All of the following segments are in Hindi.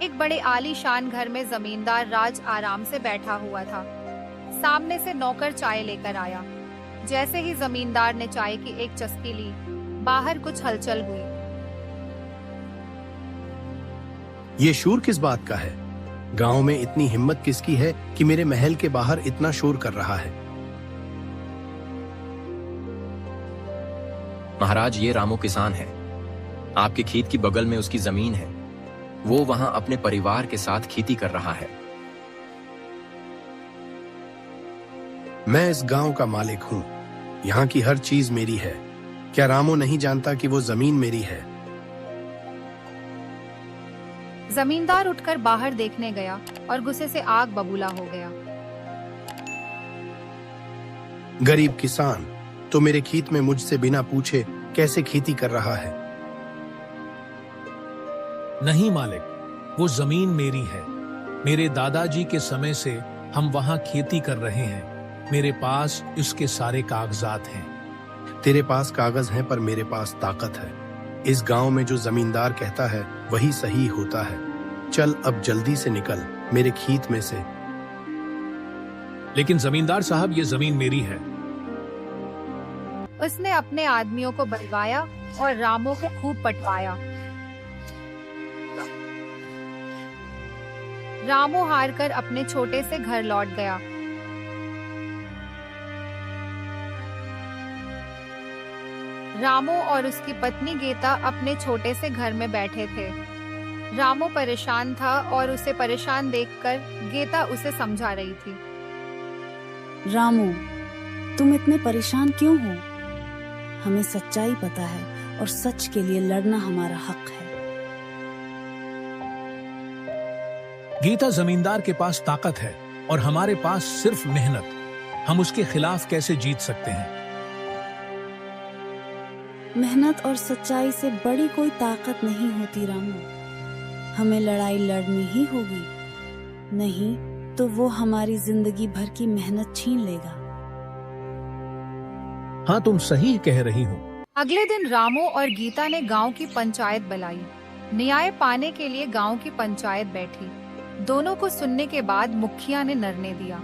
एक बड़े आलीशान घर में जमींदार राज आराम से बैठा हुआ था। सामने से नौकर चाय लेकर आया। जैसे ही जमींदार ने चाय की एक चुस्की ली, बाहर कुछ हलचल हुई। ये शोर किस बात का है? गांव में इतनी हिम्मत किसकी है कि मेरे महल के बाहर इतना शोर कर रहा है? महाराज, ये रामू किसान है। आपके खेत की बगल में उसकी जमीन है। वो वहां अपने परिवार के साथ खेती कर रहा है। मैं इस गांव का मालिक हूँ। यहाँ की हर चीज मेरी है। क्या रामू नहीं जानता कि वो जमीन मेरी है? जमींदार उठकर बाहर देखने गया और गुस्से से आग बबूला हो गया। गरीब किसान तो मेरे खेत में मुझसे बिना पूछे कैसे खेती कर रहा है? नहीं मालिक, वो जमीन मेरी है। मेरे दादाजी के समय से हम वहां खेती कर रहे हैं। मेरे पास इसके सारे कागजात हैं। तेरे पास कागज हैं, पर मेरे पास ताकत है। इस गांव में जो जमींदार कहता है वही सही होता है। चल अब जल्दी से निकल मेरे खेत में से। लेकिन जमींदार साहब, ये जमीन मेरी है। उसने अपने आदमियों को बुलवाया और रामू को खूब पटवाया। रामू हारकर अपने छोटे से घर लौट गया। रामू और उसकी पत्नी गीता अपने छोटे से घर में बैठे थे। रामू परेशान था और उसे परेशान देखकर गीता उसे समझा रही थी। रामू, तुम इतने परेशान क्यों हो? हमें सच्चाई पता है और सच के लिए लड़ना हमारा हक है। गीता, जमींदार के पास ताकत है और हमारे पास सिर्फ मेहनत। हम उसके खिलाफ कैसे जीत सकते हैं? मेहनत और सच्चाई से बड़ी कोई ताकत नहीं होती रामू। हमें लड़ाई लड़नी ही होगी, नहीं तो वो हमारी जिंदगी भर की मेहनत छीन लेगा। हाँ, तुम सही कह रही हो। अगले दिन रामू और गीता ने गांव की पंचायत बुलाई। न्याय पाने के लिए गांव की पंचायत बैठी। दोनों को सुनने के बाद मुखिया ने निर्णय दिया।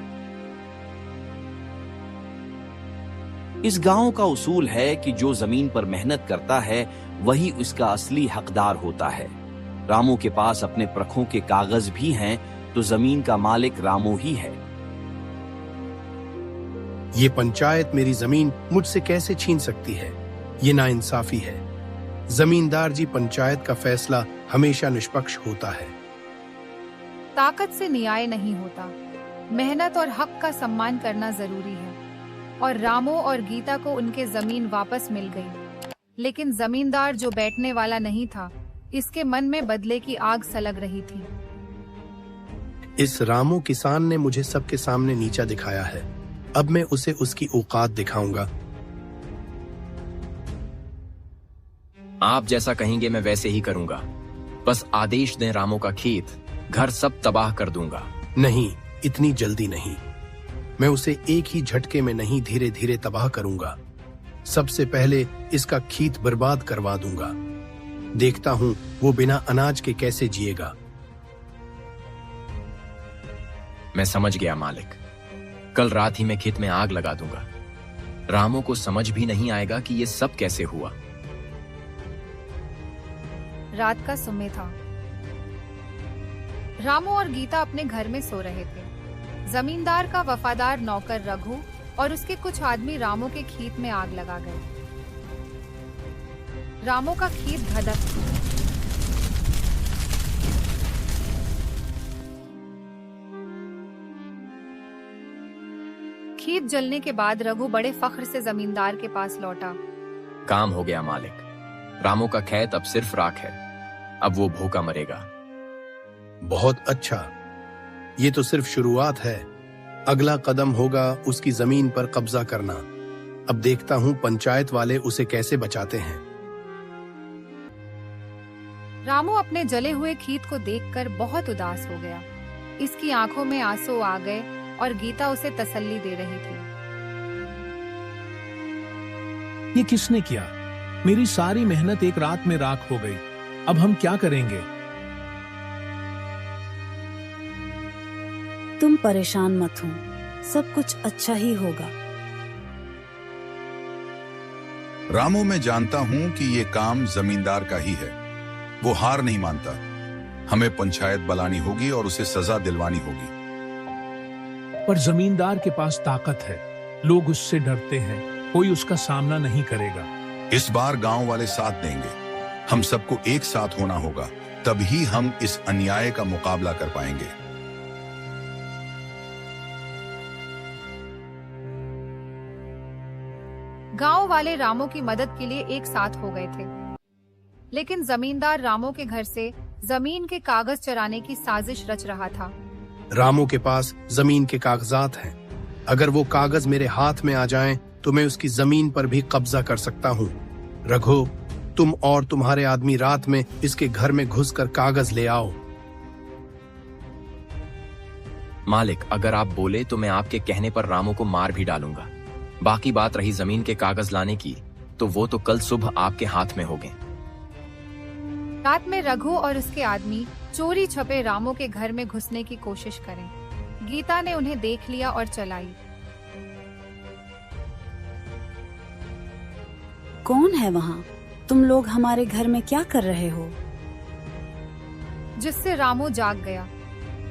इस गांव का उसूल है कि जो जमीन पर मेहनत करता है वही उसका असली हकदार होता है। रामू के पास अपने प्रखों के कागज भी हैं, तो जमीन का मालिक रामू ही है। ये पंचायत मेरी जमीन मुझसे कैसे छीन सकती है? ये नाइंसाफी है। जमींदार जी, पंचायत का फैसला हमेशा निष्पक्ष होता है। ताकत से न्याय नहीं होता। मेहनत और हक का सम्मान करना जरूरी है। और रामू और गीता को उनके जमीन वापस मिल गई। लेकिन जमींदार जो बैठने वाला नहीं था, इसके मन में बदले की आग सलग रही थी। इस रामू किसान ने मुझे सबके सामने नीचा दिखाया है। अब मैं उसे उसकी औकात दिखाऊंगा। आप जैसा कहेंगे मैं वैसे ही करूंगा। बस आदेश दें, रामू का खेत, घर सब तबाह कर दूंगा। नहीं, इतनी जल्दी नहीं। मैं उसे एक ही झटके में नहीं, धीरे धीरे तबाह करूंगा। सबसे पहले इसका खेत बर्बाद करवा दूंगा। देखता हूं वो बिना अनाज के कैसे जिएगा। मैं समझ गया मालिक। कल रात ही मैं खेत में आग लगा दूंगा। रामू को समझ भी नहीं आएगा कि ये सब कैसे हुआ। रात का समय था। रामू और गीता अपने घर में सो रहे थे। जमींदार का वफादार नौकर रघु और उसके कुछ आदमी रामू के खेत में आग लगा गए। रामू का खेत धधक। खेत जलने के बाद रघु बड़े फख्र से जमींदार के पास लौटा। काम हो गया मालिक। रामू का खेत अब सिर्फ राख है। अब वो भूखा मरेगा। बहुत अच्छा। ये तो सिर्फ शुरुआत है। अगला कदम होगा उसकी जमीन पर कब्जा करना। अब देखता हूं पंचायत वाले उसे कैसे बचाते हैं। रामू अपने जले हुए खेत को देखकर बहुत उदास हो गया। इसकी आंखों में आंसू आ गए और गीता उसे तसल्ली दे रही थी। ये किसने किया? मेरी सारी मेहनत एक रात में राख हो गई। अब हम क्या करेंगे? तुम परेशान मत हो, सब कुछ अच्छा ही होगा। रामू, मैं जानता हूं कि ये काम जमींदार का ही है। वो हार नहीं मानता। हमें पंचायत बुलानी होगी और उसे सजा दिलवानी होगी। पर जमींदार के पास ताकत है, लोग उससे डरते हैं, कोई उसका सामना नहीं करेगा। इस बार गांव वाले साथ देंगे। हम सबको एक साथ होना होगा, तभी हम इस अन्याय का मुकाबला कर पाएंगे। गांव वाले रामू की मदद के लिए एक साथ हो गए थे, लेकिन जमींदार रामू के घर से जमीन के कागज चराने की साजिश रच रहा था। रामू के पास जमीन के कागजात हैं। अगर वो कागज मेरे हाथ में आ जाएं, तो मैं उसकी जमीन पर भी कब्जा कर सकता हूँ। रघु, तुम और तुम्हारे आदमी रात में इसके घर में घुसकर कागज ले आओ। मालिक, अगर आप बोले तो मैं आपके कहने पर रामू को मार भी डालूंगा। बाकी बात रही जमीन के कागज लाने की, तो वो तो कल सुबह आपके हाथ में होंगे। रात में रघु और उसके आदमी चोरी छपे रामू के घर में घुसने की कोशिश करें। गीता ने उन्हें देख लिया और चलाई। कौन है वहाँ? तुम लोग हमारे घर में क्या कर रहे हो? जिससे रामू जाग गया।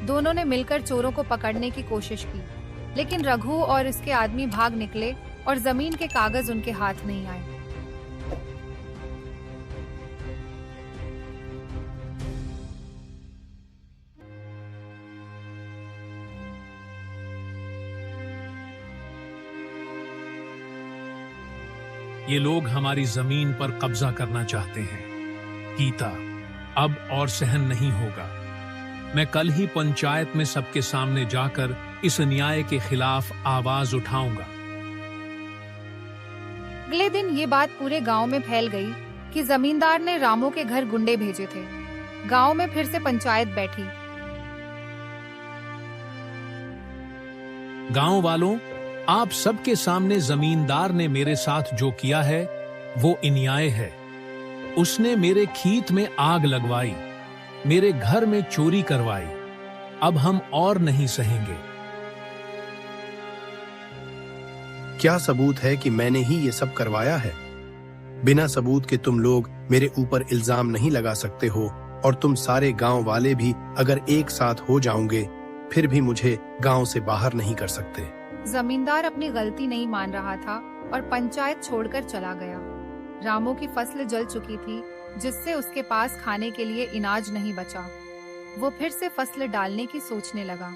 दोनों ने मिलकर चोरों को पकड़ने की कोशिश की, लेकिन रघु और उसके आदमी भाग निकले और जमीन के कागज उनके हाथ नहीं आए। ये लोग हमारी जमीन पर कब्जा करना चाहते हैं। गीता, अब और सहन नहीं होगा। मैं कल ही पंचायत में सबके सामने जाकर इस अन्याय के खिलाफ आवाज उठाऊंगा। अगले दिन ये बात पूरे गांव में फैल गई कि जमींदार ने रामू के घर गुंडे भेजे थे। गांव में फिर से पंचायत बैठी। गांव वालों, आप सबके सामने जमींदार ने मेरे साथ जो किया है वो अन्याय है। उसने मेरे खेत में आग लगवाई, मेरे घर में चोरी करवाई। अब हम और नहीं सहेंगे। क्या सबूत है कि मैंने ही ये सब करवाया है? बिना सबूत के तुम लोग मेरे ऊपर इल्जाम नहीं लगा सकते हो, और तुम सारे गांव वाले भी अगर एक साथ हो जाओगे, फिर भी मुझे गांव से बाहर नहीं कर सकते। जमींदार अपनी गलती नहीं मान रहा था और पंचायत छोड़कर चला गया। रामू की फसल जल चुकी थी, जिससे उसके पास खाने के लिए अनाज नहीं बचा। वो फिर से फसल डालने की सोचने लगा।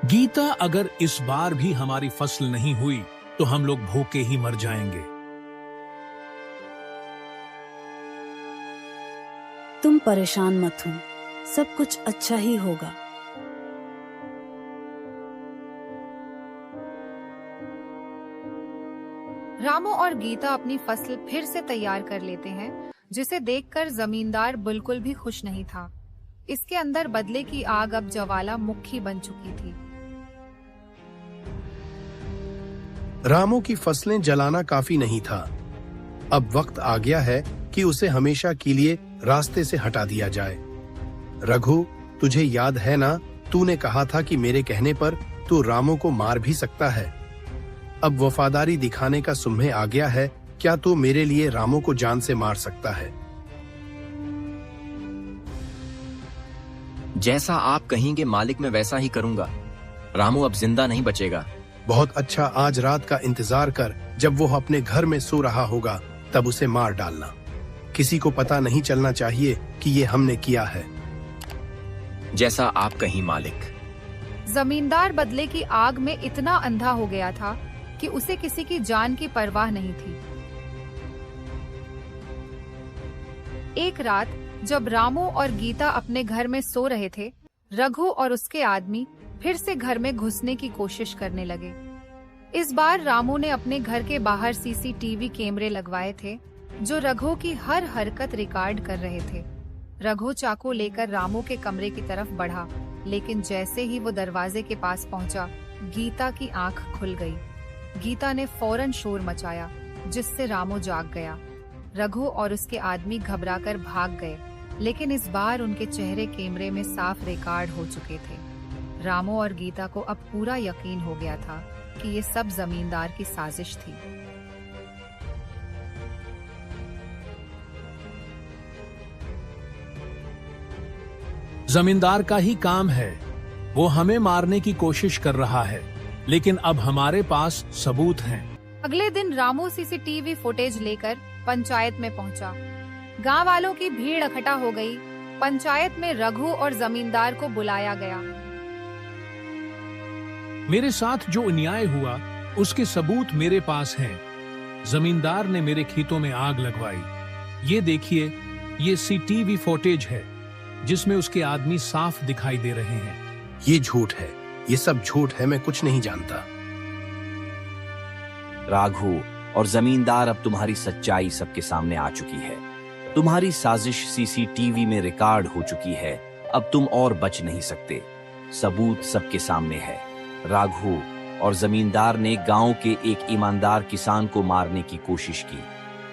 गीता, अगर इस बार भी हमारी फसल नहीं हुई तो हम लोग भूखे ही मर जाएंगे। तुम परेशान मत हो, सब कुछ अच्छा ही होगा। रामू और गीता अपनी फसल फिर से तैयार कर लेते हैं, जिसे देखकर जमींदार बिल्कुल भी खुश नहीं था। इसके अंदर बदले की आग अब ज्वालामुखी बन चुकी थी। रामू की फसलें जलाना काफी नहीं था। अब वक्त आ गया है कि उसे हमेशा के लिए रास्ते से हटा दिया जाए। रघु, तुझे याद है ना, तूने कहा था कि मेरे कहने पर तू रामू को मार भी सकता है। अब वफादारी दिखाने का सुम्हे आ गया है। क्या तू मेरे लिए रामू को जान से मार सकता है? जैसा आप कहेंगे मालिक, मैं वैसा ही करूंगा। रामू अब जिंदा नहीं बचेगा। बहुत अच्छा, आज रात का इंतजार कर। जब वो अपने घर में सो रहा होगा, तब उसे मार डालना। किसी को पता नहीं चलना चाहिए कि ये हमने किया है। जैसा आप कहीं मालिक। जमींदार बदले की आग में इतना अंधा हो गया था कि उसे किसी की जान की परवाह नहीं थी। एक रात जब रामू और गीता अपने घर में सो रहे थे, रघु और उसके आदमी फिर से घर में घुसने की कोशिश करने लगे। इस बार रामू ने अपने घर के बाहर सीसीटीवी कैमरे लगवाए थे, जो रघु की हर हरकत रिकॉर्ड कर रहे थे। रघु चाकू लेकर रामू के कमरे की तरफ बढ़ा, लेकिन जैसे ही वो दरवाजे के पास पहुंचा, गीता की आंख खुल गई। गीता ने फौरन शोर मचाया, जिससे रामू जाग गया। रघु और उसके आदमी घबराकर भाग गए, लेकिन इस बार उनके चेहरे कैमरे में साफ रिकॉर्ड हो चुके थे। रामू और गीता को अब पूरा यकीन हो गया था कि ये सब जमींदार की साजिश थी। जमींदार का ही काम है, वो हमें मारने की कोशिश कर रहा है, लेकिन अब हमारे पास सबूत हैं। अगले दिन रामू सीसीटीवी फुटेज लेकर पंचायत में पहुंचा। गांव वालों की भीड़ इकट्ठा हो गई। पंचायत में रघु और जमींदार को बुलाया गया। मेरे साथ जो अन्याय हुआ उसके सबूत मेरे पास हैं। जमींदार ने मेरे खेतों में आग लगवाई। ये देखिए, ये सीसीटीवी फुटेज है जिसमें उसके आदमी साफ दिखाई दे रहे हैं। ये झूठ है, ये सब झूठ है, मैं कुछ नहीं जानता। राघु और जमींदार, अब तुम्हारी सच्चाई सबके सामने आ चुकी है। तुम्हारी साजिश सीसीटीवी में रिकॉर्ड हो चुकी है। अब तुम और बच नहीं सकते। सबूत सबके सामने है। राघु और जमींदार ने गांव के एक ईमानदार किसान को मारने की कोशिश की।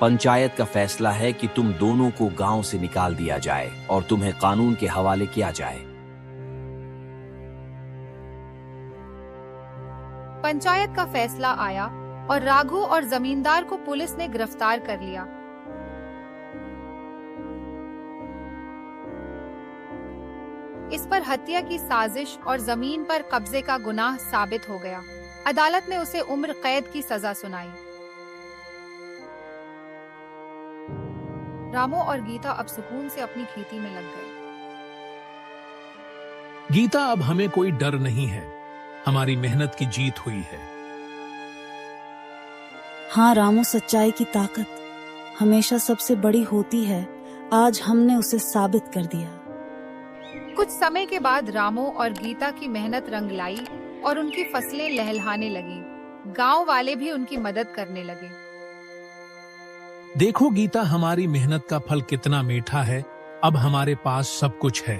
पंचायत का फैसला है कि तुम दोनों को गांव से निकाल दिया जाए और तुम्हें कानून के हवाले किया जाए। पंचायत का फैसला आया और राघु और जमींदार को पुलिस ने गिरफ्तार कर लिया। इस पर हत्या की साजिश और जमीन पर कब्जे का गुनाह साबित हो गया। अदालत ने उसे उम्र कैद की सजा सुनाई। रामू और गीता अब सुकून से अपनी खेती में लग गए। गीता, अब हमें कोई डर नहीं है। हमारी मेहनत की जीत हुई है। हाँ रामू, सच्चाई की ताकत हमेशा सबसे बड़ी होती है। आज हमने उसे साबित कर दिया। कुछ समय के बाद रामू और गीता की मेहनत रंग लाई और उनकी फसलें लहलहाने लगी। गांव वाले भी उनकी मदद करने लगे। देखो गीता, हमारी मेहनत का फल कितना मीठा है। अब हमारे पास सब कुछ है,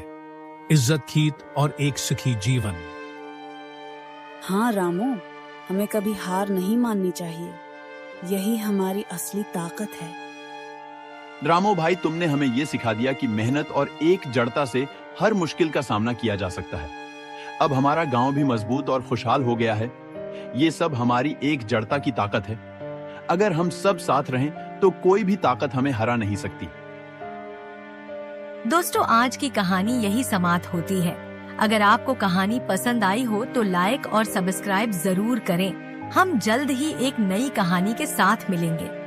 इज्जत, खेत और एक सुखी जीवन। हाँ रामू, हमें कभी हार नहीं माननी चाहिए। यही हमारी असली ताकत है। रामू भाई, तुमने हमें यह सिखा दिया कि मेहनत और एकजुटता से हर मुश्किल का सामना किया जा सकता है। अब हमारा गांव भी मजबूत और खुशहाल हो गया है। ये सब हमारी एकजुटता की ताकत है। अगर हम सब साथ रहें तो कोई भी ताकत हमें हरा नहीं सकती। दोस्तों, आज की कहानी यही समाप्त होती है। अगर आपको कहानी पसंद आई हो तो लाइक और सब्सक्राइब जरूर करें। हम जल्द ही एक नई कहानी के साथ मिलेंगे।